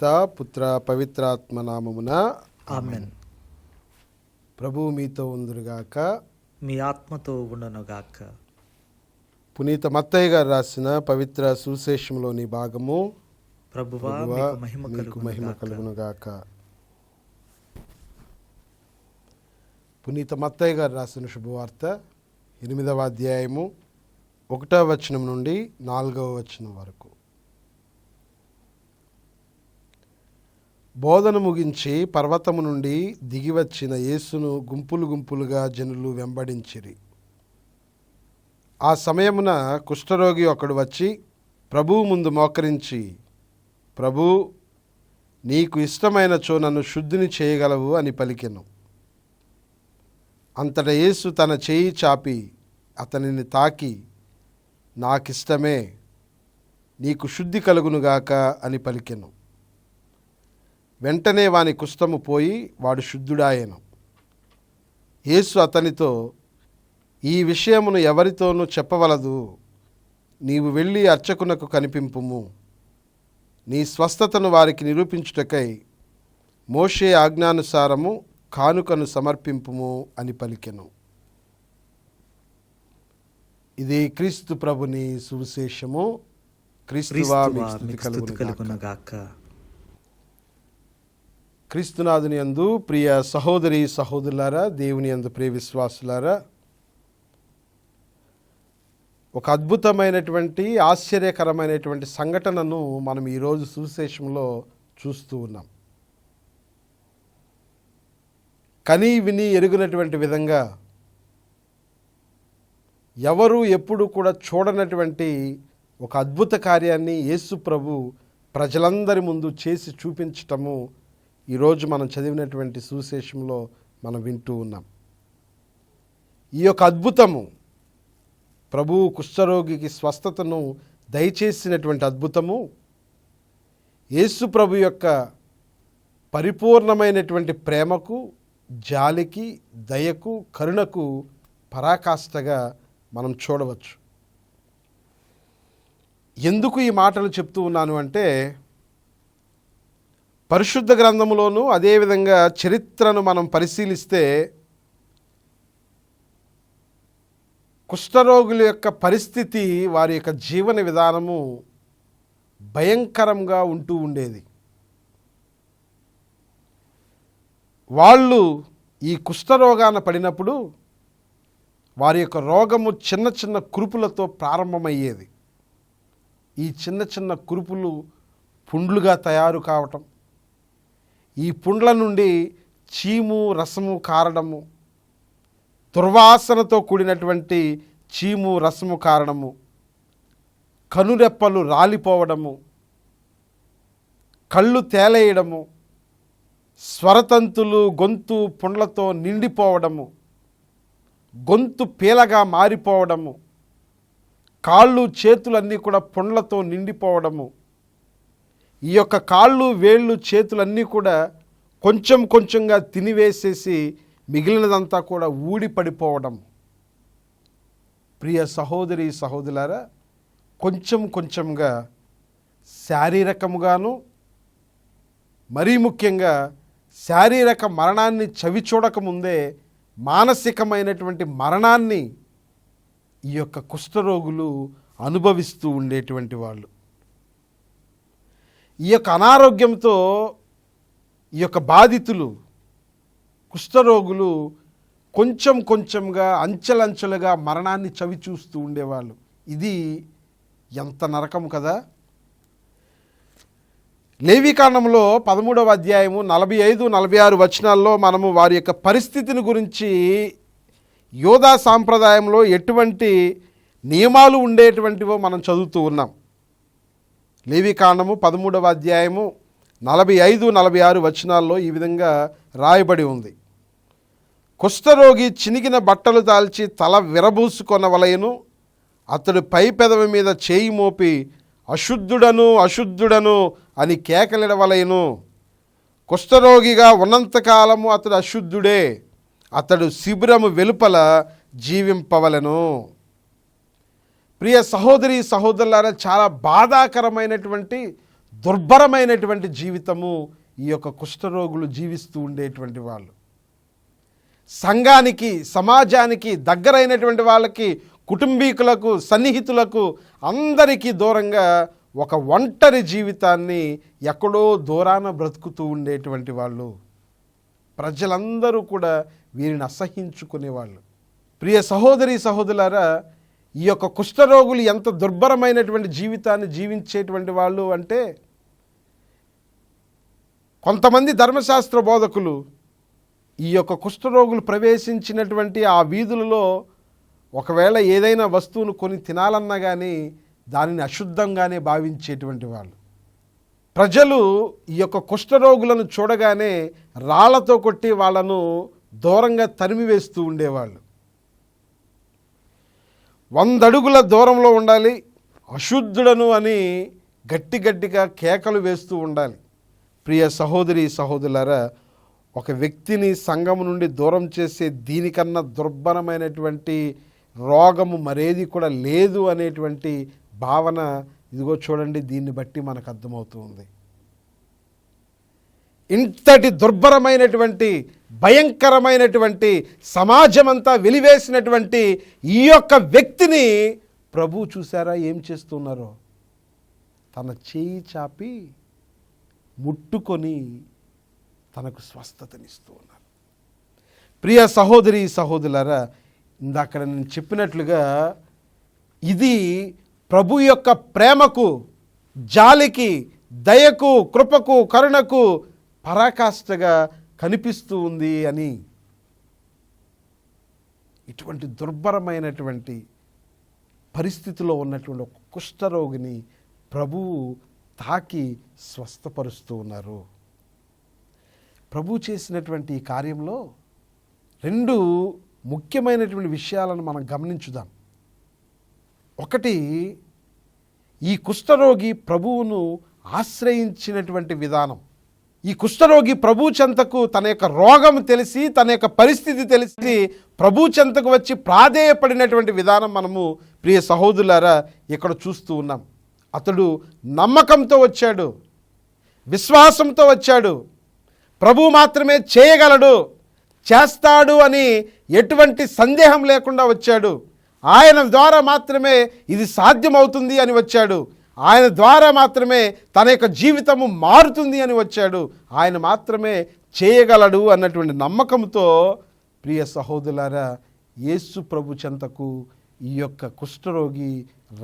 పితా పుత్ర పవిత్రాత్మ నామమున ఆమేన్. ప్రభువు మీతో ఉందురుగాక, మీ ఆత్మతో ఉండునుగాక. పునీత మత్తయ్య గారు రాసిన పవిత్ర సువిశేషంలోని భాగము. ప్రభువా మీకు మహిమ కలుగునుగాక. పునీత మత్తయ్య గారు రాసిన శుభవార్త 8వ అధ్యాయము 1వ వచనం నుండి 4వ వచనం వరకు. బోధన ముగించి పర్వతము నుండి దిగివచ్చిన యేసును గుంపులు గుంపులుగా జనులు వెంబడించిరి. ఆ సమయమున కుష్ఠరోగి ఒకడు వచ్చి ప్రభువు ముందు మోకరించి, ప్రభూ, నీకు ఇష్టమైనచో నన్ను శుద్ధిని చేయగలవు అని పలికెను. అంతట యేసు తన చేయి చాపి అతనిని తాకి, నాకిష్టమే, నీకు శుద్ధి కలుగునుగాక అని పలికెను. వెంటనే వాని కుష్ఠము పోయి వాడు శుద్ధుడాయెను. యేసు అతనితో, ఈ విషయమును ఎవరితోనూ చెప్పవలదు, నీవు వెళ్ళి అర్చకునకు కనిపింపుము, నీ స్వస్థతను వారికి నిరూపించుటకై మోషే ఆజ్ఞానుసారము కానుకను సమర్పింపుము అని పలికెను. ఇది క్రీస్తు ప్రభుని సువిశేషము. క్రీస్తువా మీకు స్తుతి కలుగునుగాక. క్రీస్తునాథుని యందు ప్రియ సహోదరి సహోదరులారా, దేవుని యందు ప్రియ విశ్వాసులారా, ఒక అద్భుతమైనటువంటి ఆశ్చర్యకరమైనటువంటి సంఘటనను మనం ఈరోజు సువిశేషంలో చూస్తూ ఉన్నాం. కని విని ఎరుగునటువంటి విధంగా ఎవరు ఎప్పుడు కూడా చూడనటువంటి ఒక అద్భుత కార్యాన్ని యేసు ప్రభు ప్రజలందరి ముందు చేసి చూపించటము ఈరోజు మనం చదివినటువంటి సువిశేషంలో మనం వింటూ ఉన్నాం. ఈ యొక్క అద్భుతము, ప్రభువు కుష్ఠరోగికి స్వస్థతను దయచేసినటువంటి అద్భుతము, యేసు ప్రభు యొక్క పరిపూర్ణమైనటువంటి ప్రేమకు, జాలికి, దయకు, కరుణకు పరాకాష్ఠగా మనం చూడవచ్చు. ఎందుకు ఈ మాటలు చెప్తూ ఉన్నాను అంటే, పరిశుద్ధ గ్రంథములోను అదేవిధంగా చరిత్రను మనం పరిశీలిస్తే కుష్ఠరోగుల యొక్క పరిస్థితి, వారి యొక్క జీవన విధానము భయంకరంగా ఉంటూ ఉండేది. వాళ్ళు ఈ కుష్ఠరోగాన పడినప్పుడు వారి యొక్క రోగము చిన్న చిన్న కురుపులతో ప్రారంభమయ్యేది. ఈ చిన్న చిన్న కురుపులు పుండ్లుగా తయారు కావటం, ఈ పుండ్ల నుండి చీము రసము కారడము, దుర్వాసనతో కూడినటువంటి చీము రసము కారణము, కనురెప్పలు రాలిపోవడము, కళ్ళు తేలేయడము, స్వరతంతులు గొంతు పుండ్లతో నిండిపోవడము, గొంతు పీలగా మారిపోవడము, కాళ్ళు చేతులన్నీ కూడా పుండ్లతో నిండిపోవడము, ఈ యొక్క కాళ్ళు వేళ్ళు చేతులన్నీ కూడా కొంచెం కొంచెంగా తినివేసేసి మిగిలినదంతా కూడా ఊడి పడిపోవడం. ప్రియ సహోదరి సహోదరులారా, కొంచెం కొంచెంగా శారీరకముగాను, మరీ ముఖ్యంగా శారీరక మరణాన్ని చవి చూడకముందే మానసికమైనటువంటి మరణాన్ని ఈ యొక్క కుష్ఠరోగులు అనుభవిస్తూ ఉండేటువంటి వాళ్ళు. ఈ యొక్క అనారోగ్యంతో ఈ యొక్క బాధితులు, కుష్ఠరోగులు కొంచెం కొంచెంగా అంచెలంచెలుగా మరణాన్ని చవి చూస్తూ ఉండేవాళ్ళు. ఇది ఎంత నరకం కదా. లేవీకాండంలో 13వ అధ్యాయము 45-46 వచనాల్లో మనము వారి యొక్క పరిస్థితిని గురించి, యోధా సాంప్రదాయంలో ఎటువంటి నియమాలు ఉండేటువంటివో మనం చదువుతూ ఉన్నాం. లేవీకాండము 13వ అధ్యాయము 45-46 వచనాల్లో ఈ విధంగా రాయబడి ఉంది. కుష్ఠరోగి చినిగిన బట్టలు దాల్చి తల విరబూసుకొనవలెను, అతడు పై పెదవి మీద చేయి మోపి అశుద్ధుడను అశుద్ధుడను అని కేకలిడవలెను. కుష్ఠరోగిగా ఉన్నంతకాలము అతడు అశుద్ధుడే, అతడు శిబిరము వెలుపల జీవింపవలెను. ప్రియ సహోదరి సహోదరులారా, చాలా బాధాకరమైనటువంటి దుర్భరమైనటువంటి జీవితము ఈ యొక్క కుష్ఠరోగులు జీవిస్తూ ఉండేటువంటి వాళ్ళు. సంఘానికి, సమాజానికి దగ్గరైనటువంటి వాళ్ళకి, కుటుంబీకులకు, సన్నిహితులకు అందరికీ దూరంగా ఒక ఒంటరి జీవితాన్ని ఎక్కడో దూరాన బ్రతుకుతూ ఉండేటువంటి వాళ్ళు. ప్రజలందరూ కూడా వీరిని అసహించుకునేవాళ్ళు. ప్రియ సహోదరి సహోదరులారా, ఈ యొక్క కుష్ఠరోగులు ఎంత దుర్భరమైనటువంటి జీవితాన్ని జీవించేటువంటి వాళ్ళు అంటే, కొంతమంది ధర్మశాస్త్ర బోధకులు ఈ యొక్క కుష్ఠరోగులు ప్రవేశించినటువంటి ఆ వీధులలో ఒకవేళ ఏదైనా వస్తువును కొని తినాలన్నా కానీ దానిని అశుద్ధంగానే భావించేటువంటి వాళ్ళు. ప్రజలు ఈ యొక్క కుష్ఠరోగులను చూడగానే రాళ్లతో కొట్టి వాళ్ళను దూరంగా తరిమివేస్తూ ఉండేవాళ్ళు. 100 అడుగుల దూరంలో ఉండాలి, అశుద్ధుడను అని గట్టిగా కేకలు వేస్తూ ఉండాలి. ప్రియ సహోదరి సహోదరులారా, ఒక వ్యక్తిని సంఘం నుండి దూరం చేసే దీనికన్నా దుర్భరమైనటువంటి రోగము మరేది కూడా లేదు అనేటువంటి భావన ఇదిగో చూడండి, దీన్ని బట్టి మనకు అర్థమవుతుంది. ఇంతటి దుర్భరమైనటువంటి, భయంకరమైనటువంటి, సమాజమంతా వెలివేసినటువంటి ఈ యొక్క వ్యక్తిని ప్రభు చూసారా ఏం చేస్తున్నారో? తన చేయి చాపి ముట్టుకొని తనకు స్వస్థతనిస్తూ ఉన్నారు. ప్రియ సహోదరి సహోదరులారా, ఇందాక నేను చెప్పినట్లుగా ఇది ప్రభు యొక్క ప్రేమకు, జాలికి, దయకు, కృపకు, కరుణకు పరాకాష్ఠగా కనిపిస్తూ ఉంది అని. ఇటువంటి దుర్భరమైనటువంటి పరిస్థితిలో ఉన్నటువంటి ఒక కుష్ఠరోగిని ప్రభువు తాకి స్వస్థపరుస్తూ ఉన్నారు. ప్రభు చేసినటువంటి ఈ కార్యంలో 2 ముఖ్యమైనటువంటి విషయాలను మనం గమనించుదాం. ఒకటి, ఈ కుష్ఠరోగి ప్రభువును ఆశ్రయించినటువంటి విధానం. ఈ కుష్ఠరోగి ప్రభు చెంతకు తన యొక్క రోగం తెలిసి, తన యొక్క పరిస్థితి తెలిసి ప్రభు చెంతకు వచ్చి ప్రాధేయపడినటువంటి విధానం మనము ప్రియ సహోదరులారా ఇక్కడ చూస్తూ ఉన్నాం. అతడు నమ్మకంతో వచ్చాడు, విశ్వాసంతో వచ్చాడు. ప్రభు మాత్రమే చేయగలడు, చేస్తాడు అని ఎటువంటి సందేహం లేకుండా వచ్చాడు. ఆయన ద్వారా మాత్రమే ఇది సాధ్యమవుతుంది అని వచ్చాడు. ఆయన ద్వారా మాత్రమే తన యొక్క జీవితము మారుతుంది అని వచ్చాడు. ఆయన మాత్రమే చేయగలడు అన్నటువంటి నమ్మకంతో ప్రియ సహోదరులారా, యేసు ప్రభు చెంతకు ఈ యొక్క కుష్ఠరోగి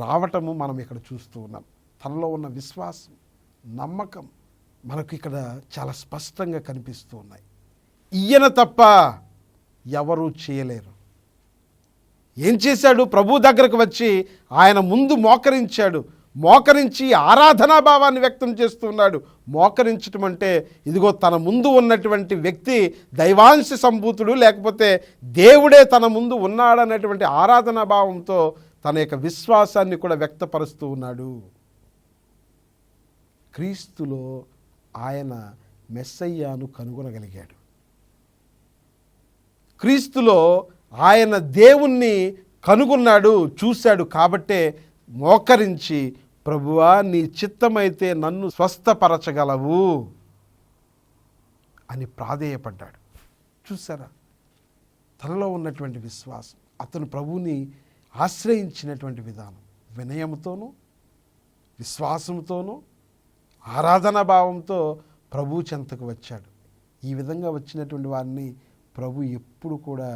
రావటము మనం ఇక్కడ చూస్తూ ఉన్నాం. తనలో ఉన్న విశ్వాసం, నమ్మకం మనకు ఇక్కడ చాలా స్పష్టంగా కనిపిస్తూ ఉన్నాయి. ఈయన తప్ప ఎవరూ చేయలేరు. ఏం చేశాడు? ప్రభు దగ్గరకు వచ్చి ఆయన ముందు మోకరించాడు. మోకరించి ఆరాధనా భావాన్ని వ్యక్తం చేస్తున్నాడు. మోకరించటం అంటే ఇదిగో తన ముందు ఉన్నటువంటి వ్యక్తి దైవాంశ సంభూతుడు, లేకపోతే దేవుడే తన ముందు ఉన్నాడనేటువంటి ఆరాధనా భావంతో తన యొక్క విశ్వాసాన్ని కూడా వ్యక్తపరుస్తూ ఉన్నాడు. క్రీస్తులో ఆయన మెస్సయ్యాను కనుగొనగలిగాడు. క్రీస్తులో ఆయన దేవుణ్ణి కనుగొన్నాడు, చూశాడు. కాబట్టే మోకరించి, ప్రభువా నీ చిత్తమైతే నన్ను స్వస్థపరచగలవు అని ప్రాధేయపడ్డాడు. చూసారా తనలో ఉన్నటువంటి విశ్వాసం, అతను ప్రభువుని ఆశ్రయించినటువంటి విధానం, వినయంతోనూ విశ్వాసంతోనూ ఆరాధనా భావంతో ప్రభు చెంతకు వచ్చాడు. ఈ విధంగా వచ్చినటువంటి వారిని ప్రభు ఎప్పుడు కూడా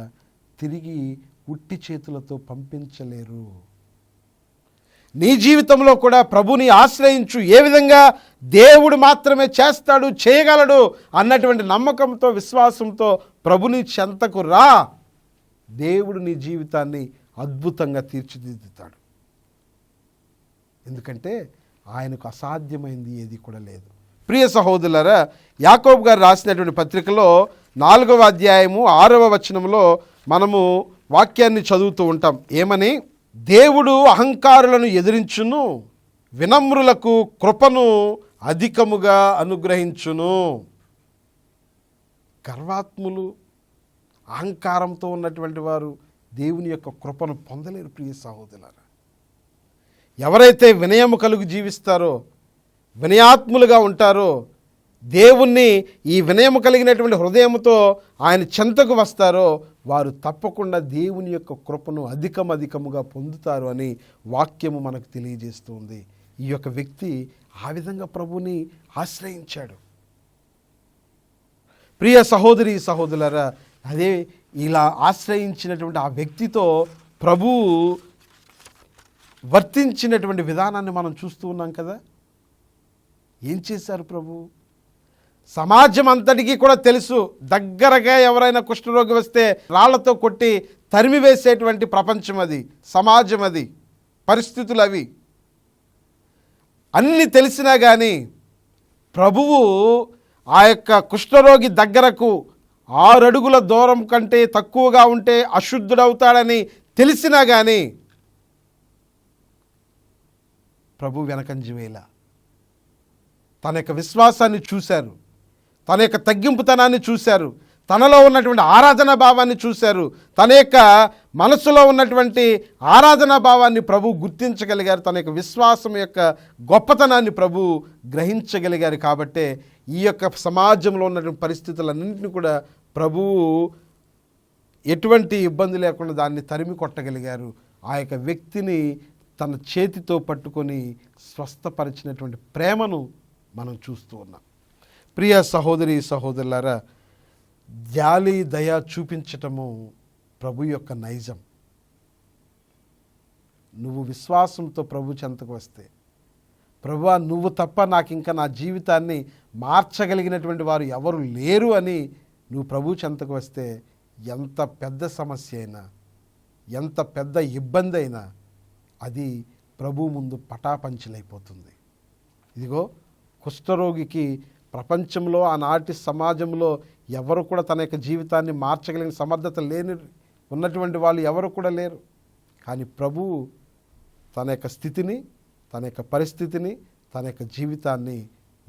తిరిగి ఉట్టి చేతులతో పంపించలేరు. నీ జీవితంలో కూడా ప్రభుని ఆశ్రయించు. ఏ విధంగా దేవుడు మాత్రమే చేస్తాడు, చేయగలడు అన్నటువంటి నమ్మకంతో, విశ్వాసంతో ప్రభుని చెంతకు రా. దేవుడు నీ జీవితాన్ని అద్భుతంగా తీర్చిదిద్దుతాడు. ఎందుకంటే ఆయనకు అసాధ్యమైంది ఏది కూడా లేదు. ప్రియ సహోదరులారా, యాకోబు గారు రాసినటువంటి పత్రికలో 4వ అధ్యాయము 6వ వచనంలో మనము వాక్యాన్ని చదువుతూ ఉంటాం. ఏమని? దేవుడు అహంకారులను ఎదిరించును, వినమ్రులకు కృపను అధికముగా అనుగ్రహించును. గర్వాత్ములు, అహంకారంతో ఉన్నటువంటి వారు దేవుని యొక్క కృపను పొందలేరు. ప్రియ సహోదరులారా, ఎవరైతే వినయము కలుగు జీవిస్తారో, వినయాత్ములుగా ఉంటారో, దేవుణ్ణి ఈ వినయము కలిగినటువంటి హృదయముతో ఆయన చెంతకు వస్తారో వారు తప్పకుండా దేవుని యొక్క కృపను అధికముగా పొందుతారు అని వాక్యము మనకు తెలియజేస్తుంది. ఈ యొక్క వ్యక్తి ఆ విధంగా ప్రభువుని ఆశ్రయించాడు. ప్రియ సహోదరి సహోదరులారా, అదే ఇలా ఆశ్రయించినటువంటి ఆ వ్యక్తితో ప్రభువు వర్తించినటువంటి విధానాన్ని మనం చూస్తూ ఉన్నాం కదా. ఏం చేశారు ప్రభు? సమాజం అంతటికీ కూడా తెలుసు, దగ్గరగా ఎవరైనా కుష్ఠరోగి వస్తే రాళ్లతో కొట్టి తరిమివేసేటువంటి ప్రపంచం అది, సమాజం అది, పరిస్థితులు అవి అన్నీ తెలిసినా కానీ ప్రభువు ఆ యొక్క కుష్ఠరోగి దగ్గరకు 6 అడుగుల దూరం కంటే తక్కువగా ఉంటే అశుద్ధుడవుతాడని తెలిసినా కానీ ప్రభు వెనకంజ వేళ తన యొక్క విశ్వాసాన్ని చూశారు, తన యొక్క తగ్గింపుతనాన్ని చూశారు, తనలో ఉన్నటువంటి ఆరాధనా భావాన్ని చూశారు, తన యొక్క మనసులో ఉన్నటువంటి ఆరాధనా భావాన్ని ప్రభు గుర్తించగలిగారు, తన యొక్క విశ్వాసం యొక్క గొప్పతనాన్ని ప్రభు గ్రహించగలిగారు. కాబట్టే ఈ యొక్క సమాజంలో ఉన్నటువంటి పరిస్థితులన్నింటినీ కూడా ప్రభువు ఎటువంటి ఇబ్బంది లేకుండా దాన్ని తరిమి కొట్టగలిగారు. ఆ యొక్క వ్యక్తిని తన చేతితో పట్టుకొని స్వస్థపరిచినటువంటి ప్రేమను మనం చూస్తూ ఉన్నాం. ప్రియ సహోదరి సహోదరులారా, జాలి దయ చూపించటము ప్రభు యొక్క నైజం. నువ్వు విశ్వాసంతో ప్రభు చెంతకు వస్తే, ప్రభువా నువ్వు తప్ప నాకు ఇంకా నా జీవితాన్ని మార్చగలిగినటువంటి వారు ఎవరు లేరు అని నువ్వు ప్రభు చెంతకు వస్తే, ఎంత పెద్ద సమస్య అయినా, ఎంత పెద్ద ఇబ్బంది అయినా అది ప్రభు ముందు పటాపంచలైపోతుంది. ఇదిగో కుష్ఠరోగికి ప్రపంచంలో ఆనాటి సమాజంలో ఎవరు కూడా తన యొక్క జీవితాన్ని మార్చగలిగిన సమర్థత లేని ఉన్నటువంటి వాళ్ళు ఎవరు కూడా లేరు. కానీ ప్రభువు తన యొక్క స్థితిని, తన యొక్క పరిస్థితిని, తన యొక్క జీవితాన్ని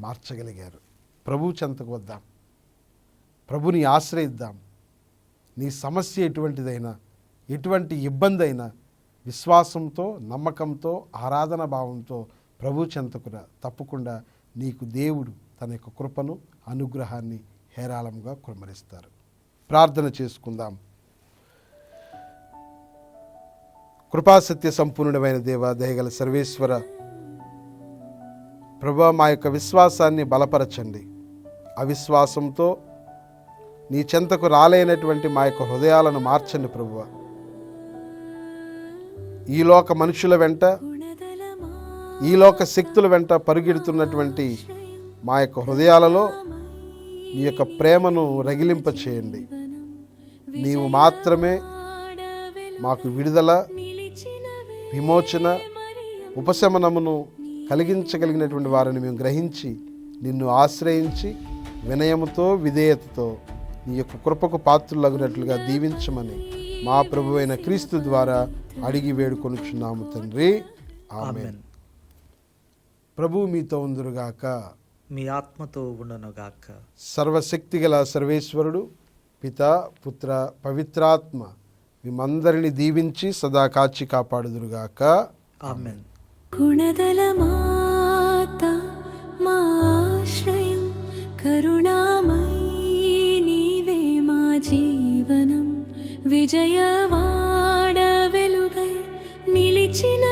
మార్చగలిగారు. ప్రభు చెంతకు వద్దాం, ప్రభుని ఆశ్రయిద్దాం. నీ సమస్య ఎటువంటిదైనా, ఎటువంటి ఇబ్బంది అయినా విశ్వాసంతో, నమ్మకంతో, ఆరాధన భావంతో ప్రభు చెంతకురా. తప్పకుండా నీకు దేవుడు తన యొక్క కృపను, అనుగ్రహాన్ని హేరాళంగా కుమ్మరిస్తారు. ప్రార్థన చేసుకుందాం. కృపాసత్య సంపూర్ణమైన దేవ, దయగల సర్వేశ్వర, ప్రభువా మా యొక్క విశ్వాసాన్ని బలపరచండి. అవిశ్వాసంతో నీ చెంతకు రాలేనటువంటి మా యొక్క హృదయాలను మార్చండి ప్రభువా. ఈ లోక మనుషుల వెంట, ఈ లోక శక్తుల వెంట పరుగెడుతున్నటువంటి మా యొక్క హృదయాలలో నీ యొక్క ప్రేమను రగిలింప చేయండి. నీవు మాత్రమే మాకు విడుదల, విమోచన, ఉపశమనమును కలిగించగలిగినటువంటి వారిని మేము గ్రహించి నిన్ను ఆశ్రయించి వినయముతో, విధేయతతో నీ యొక్క కృపకు పాత్రులగునట్లుగా దీవించమని మా ప్రభువైన క్రీస్తు ద్వారా అడిగి వేడుకొనుచున్నాము తండ్రి. ఆమేన్. ప్రభువు మీతో ఉందురుగాక, మీ ఆత్మతో ఉండునుగాక. సర్వశక్తిగల సర్వేశ్వరుడు పితా, పుత్ర, పవిత్రాత్మ మిమ్మందరిని దీవించి సదా కాచి కాపాడుదురుగాక. ఆమేన్. గుణదల మాత మా ఆశ్రయం, కరుణామయీ నీవే మా జీవనం, విజయవాడ వెలుగై నిలిచిన